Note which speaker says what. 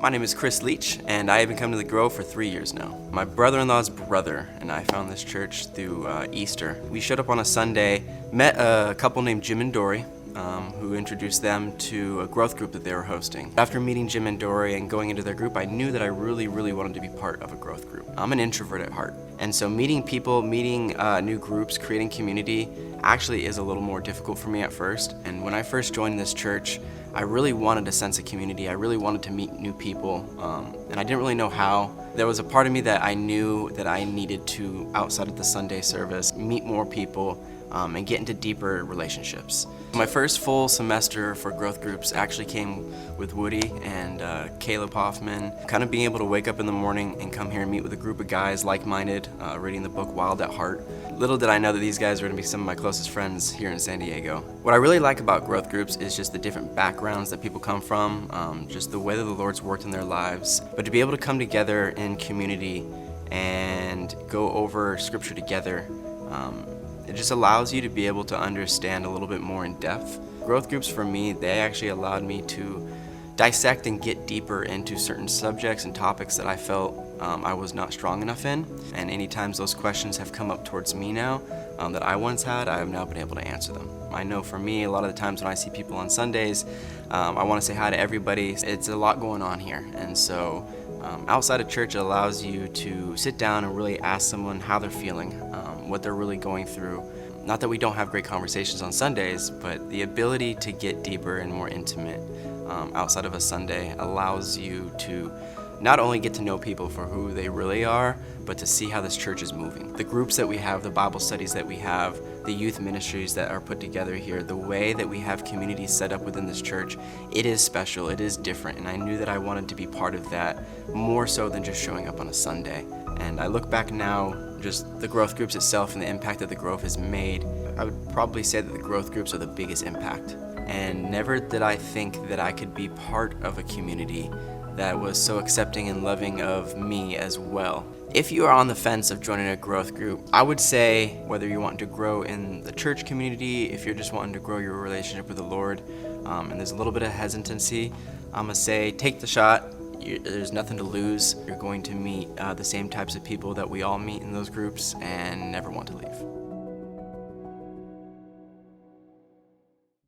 Speaker 1: My name is Chris Leach, and I have been coming to the Grove for 3 years now. My brother-in-law's brother and I found this church through Easter. We showed up on a Sunday, met a couple named Jim and Dory, who introduced them to a growth group that they were hosting. After meeting Jim and Dory and going into their group, I knew that I really wanted to be part of a growth group. I'm an introvert at heart, and so meeting people, meeting new groups, creating community actually is a little more difficult for me at first. And when I first joined this church, I really wanted a sense of community. I really wanted to meet new people, and I didn't really know how. There was a part of me that I knew that I needed to, outside of the Sunday service, meet more people and get into deeper relationships. My first full semester for growth groups actually came with Woody and Caleb Hoffman. Kind of being able to wake up in the morning and come here and meet with a group of guys like-minded, reading the book Wild at Heart. Little did I know that these guys were going to be some of my closest friends here in San Diego. What I really like about growth groups is just the different backgrounds that people come from, just the way that the Lord's worked in their lives. But to be able to come together in community and go over scripture together, it just allows you to be able to understand a little bit more in depth. Growth groups for me, they actually allowed me to dissect and get deeper into certain subjects and topics that I felt I was not strong enough in. And any times those questions have come up towards me now that I once had, I have now been able to answer them. I know for me, a lot of the times when I see people on Sundays, I want to say hi to everybody. It's a lot going on here. And so outside of church, it allows you to sit down and really ask someone how they're feeling, what they're really going through. Not that we don't have great conversations on Sundays, but the ability to get deeper and more intimate outside of a Sunday allows you to not only get to know people for who they really are, but to see how this church is moving. The groups that we have, the Bible studies that we have, the youth ministries that are put together here, the way that we have communities set up within this church, it is special, it is different, and I knew that I wanted to be part of that more so than just showing up on a Sunday. And I look back now, just the growth groups itself and the impact that the Grove has made, I would probably say that the growth groups are the biggest impact. And never did I think that I could be part of a community that was so accepting and loving of me as well. If you are on the fence of joining a growth group, I would say whether you're wanting to grow in the church community, if you're just wanting to grow your relationship with the Lord, and there's a little bit of hesitancy, I'm gonna say take the shot. There's nothing to lose. You're going to meet the same types of people that we all meet in those groups and never want to leave.